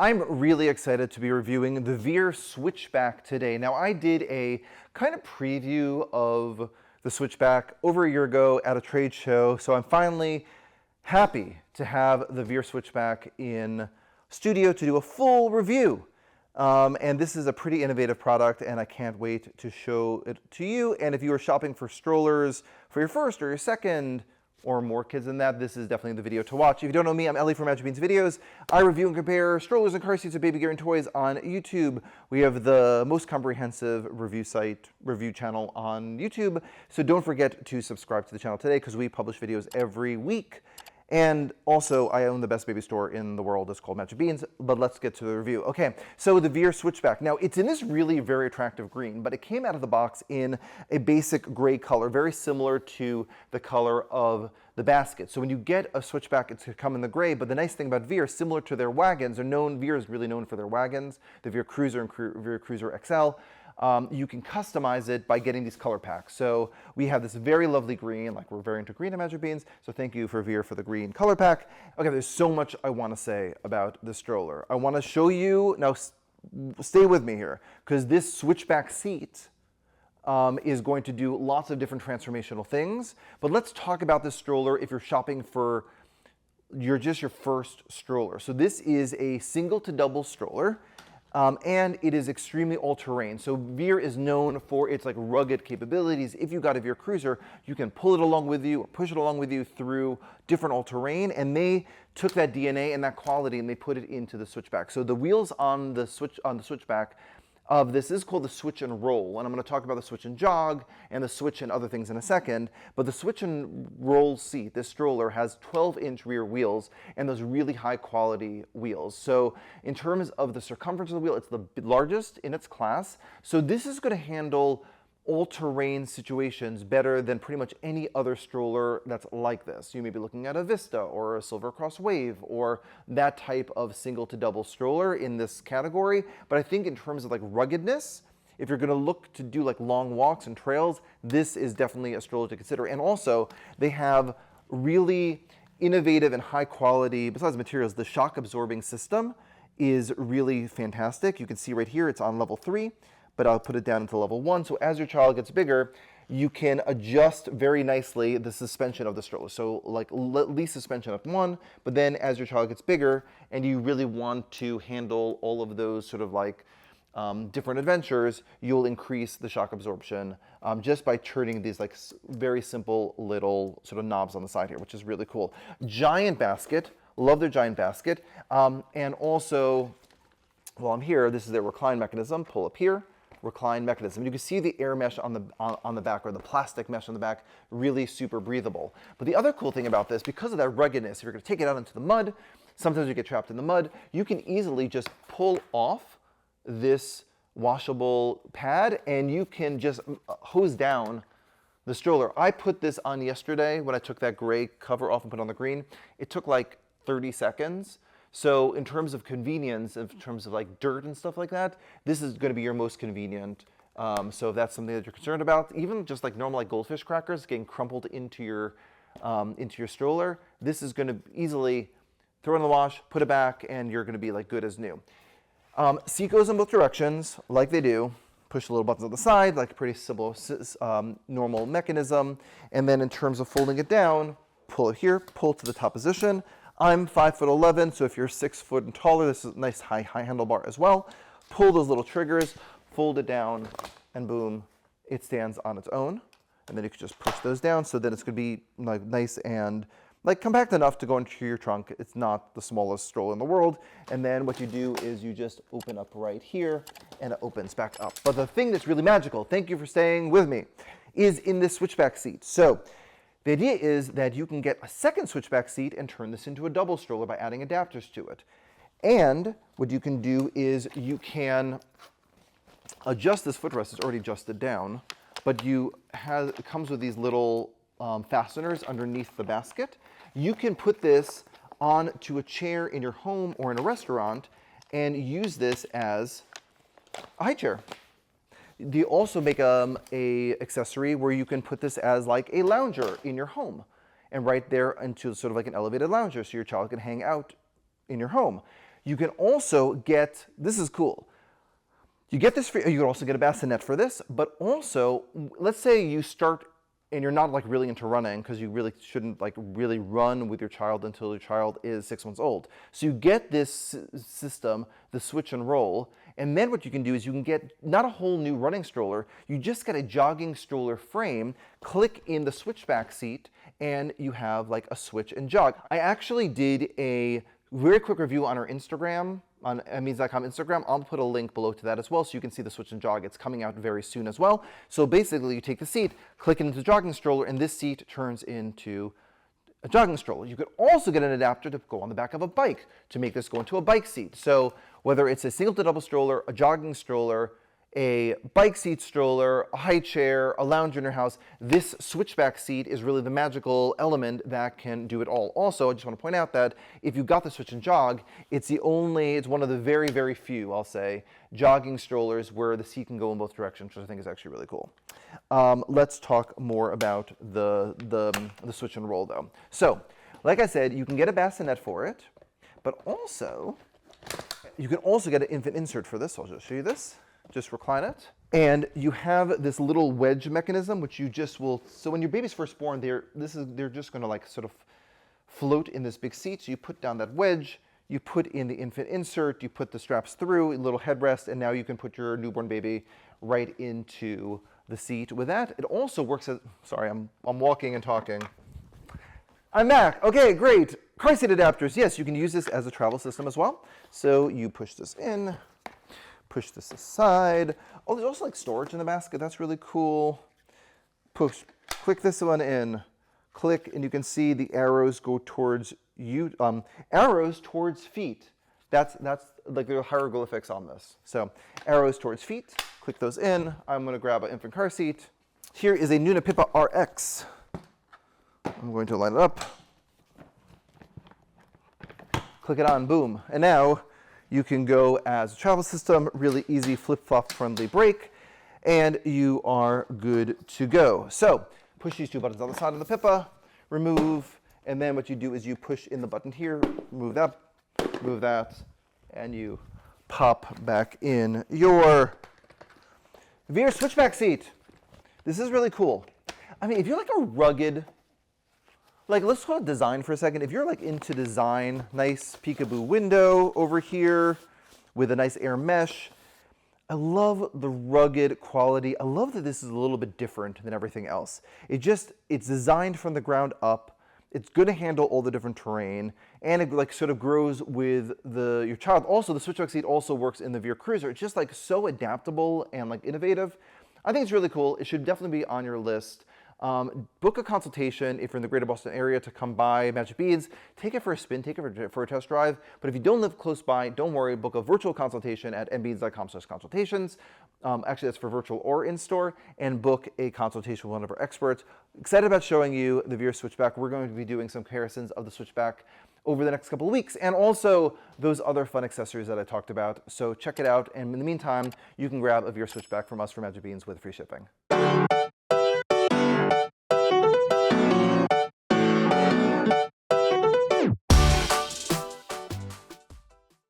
I'm really excited to be reviewing the VEER Switchback today. Now, I did a kind of preview of the Switchback over a year ago at a trade show, so I'm finally happy to have the VEER Switchback in studio to do a full review. And this is a pretty innovative product, and I can't wait to show it to you. And if you are shopping for strollers for your first or your second or more kids than that, this is definitely the video to watch. If you don't know me, I'm Ellie from Magic Beans Videos. I review and compare strollers and car seats and baby gear and toys on YouTube. We have the most comprehensive review channel on YouTube. So don't forget to subscribe to the channel today because we publish videos every week. And also, I own the best baby store in the world. It's called Magic Beans, but let's get to the review. Okay, so the VEER Switchback. Now, it's in this really very attractive green, but it came out of the box in a basic gray color, very similar to the color of the basket. So when you get a Switchback, it's going to come in the gray, but the nice thing about VEER, similar to their wagons, VEER is really known for their wagons, the VEER Cruiser and VEER Cruiser XL. You can customize it by getting these color packs. So we have this very lovely green, like we're very into green at Magic Beans, so thank you for VEER for the green color pack. Okay, there's so much I want to say about the stroller. I want to show you, now stay with me here, because this Switchback seat is going to do lots of different transformational things. But let's talk about this stroller if you're shopping for your first stroller. So this is a single to double stroller. And it is extremely all-terrain. So VEER is known for its rugged capabilities. If you got a VEER Cruiser, you can pull it along with you or push it along with you through different all-terrain. And they took that DNA and that quality and they put it into the Switchback. So the wheels on the Switchback of this is called the Switch and Roll, and I'm going to talk about the Switch and Jog and the Switch and other things in a second. But the Switch and Roll seat, this stroller, has 12-inch rear wheels and those really high-quality wheels. So in terms of the circumference of the wheel, it's the largest in its class. So this is going to handle all-terrain situations better than pretty much any other stroller that's like this. You may be looking at a Vista or a Silver Cross Wave or that type of single to double stroller in this category. But I think in terms of ruggedness, if you're going to look to do long walks and trails, this is definitely a stroller to consider. And also, they have really innovative and high quality, besides materials, the shock absorbing system is really fantastic. You can see right here, it's on level 3. But I'll put it down into level 1. So as your child gets bigger, you can adjust very nicely the suspension of the stroller. So least suspension at 1, but then as your child gets bigger and you really want to handle all of those different adventures, you'll increase the shock absorption just by turning these very simple little knobs on the side here, which is really cool. Giant basket, love their giant basket. And also, while I'm here, this is their recline mechanism. Pull up here. Recline mechanism. You can see the air mesh on the back, or the plastic mesh on the back, really super breathable. But the other cool thing about this, because of that ruggedness, if you're going to take it out into the mud, sometimes you get trapped in the mud, you can easily just pull off this washable pad and you can just hose down the stroller. I put this on yesterday when I took that gray cover off and put on the green. It took 30 seconds. So in terms of convenience, in terms of dirt and stuff like that, this is going to be your most convenient. So if that's something that you're concerned about, even just normal goldfish crackers getting crumpled into your stroller, this is going to easily throw it in the wash, put it back, and you're going to be good as new. Seat goes in both directions, like they do. Push the little buttons on the side, pretty simple, normal mechanism. And then in terms of folding it down, pull it here, pull to the top position. I'm 5'11", so if you're 6 foot and taller, this is a nice high handlebar as well. Pull those little triggers, fold it down, and boom, it stands on its own. And then you can just push those down, so then it's going to be nice and compact enough to go into your trunk. It's not the smallest stroller in the world. And then what you do is you just open up right here, and it opens back up. But the thing that's really magical, thank you for staying with me, is in this Switchback seat. So the idea is that you can get a second Switchback seat and turn this into a double stroller by adding adapters to it. And what you can do is you can adjust this footrest. It's already adjusted down, but it comes with these little fasteners underneath the basket. You can put this onto a chair in your home or in a restaurant and use this as a high chair. They also make a accessory where you can put this as a lounger in your home, and right there into an elevated lounger so your child can hang out in your home. You can also get, this is cool, you get this free, you can also get a bassinet for this, but also, let's say you start and you're not like really into running, because you really shouldn't like really run with your child until your child is 6 months old. So you get this system, the switch and roll, and then what you can do is you can get not a whole new running stroller, you just get a jogging stroller frame, click in the switchback seat, and you have like a switch and jog. I actually did a very quick review on our Instagram, on mbeans.com Instagram. I'll put a link below to that as well so you can see the switch and jog. It's coming out very soon as well. So basically you take the seat, click it into the jogging stroller, and this seat turns into a jogging stroller. You could also get an adapter to go on the back of a bike to make this go into a bike seat. So whether it's a single to double stroller, a jogging stroller, a bike seat stroller, a high chair, a lounge in your house, this switchback seat is really the magical element that can do it all. Also, I just want to point out that if you got the switch and jog, it's one of the very, very few, I'll say, jogging strollers where the seat can go in both directions, which I think is actually really cool. Let's talk more about the switch and roll though. So, like I said, you can get a bassinet for it, but also, you can also get an infant insert for this. So I'll just show you this. Just recline it. And you have this little wedge mechanism, which you just will, so when your baby's first born, they're just gonna like sort of float in this big seat. So you put down that wedge, you put in the infant insert, you put the straps through, a little headrest, and now you can put your newborn baby right into the seat. With that, it also works as, sorry, I'm walking and talking. I'm back, okay, great. Car seat adapters, yes, you can use this as a travel system as well. So you push this in, push this aside. Oh, there's also like storage in the basket. That's really cool. Push, click this one in, click, and you can see the arrows go towards you. Arrows towards feet. That's like the hieroglyphics on this. So arrows towards feet. Click those in. I'm going to grab an infant car seat. Here is a Nuna Pippa RX. I'm going to line it up. Click it on. Boom. And now you can go as a travel system, really easy flip-flop friendly brake, and you are good to go. So push these two buttons on the side of the Pippa, remove, and then what you do is you push in the button here, move that, and you pop back in your Veer Switchback seat. This is really cool. I mean, if you're like a rugged, like let's talk design for a second. If you're like into design, nice peekaboo window over here with a nice air mesh. I love the rugged quality. I love that this is a little bit different than everything else. It's designed from the ground up. It's going to handle all the different terrain, and it like sort of grows with your child. Also, the Switchback seat also works in the Veer Cruiser. It's just like so adaptable and like innovative. I think it's really cool. It should definitely be on your list. Book a consultation if you're in the greater Boston area to come by Magic Beads. Take it for a spin, take it for a test drive. But if you don't live close by, don't worry, book a virtual consultation at mbeans.com/consultations. Actually, that's for virtual or in-store, and book a consultation with one of our experts. Excited about showing you the Veer Switchback. We're going to be doing some comparisons of the Switchback over the next couple of weeks, and also those other fun accessories that I talked about. So check it out, and in the meantime, you can grab a Veer Switchback from us for Magic Beans with free shipping.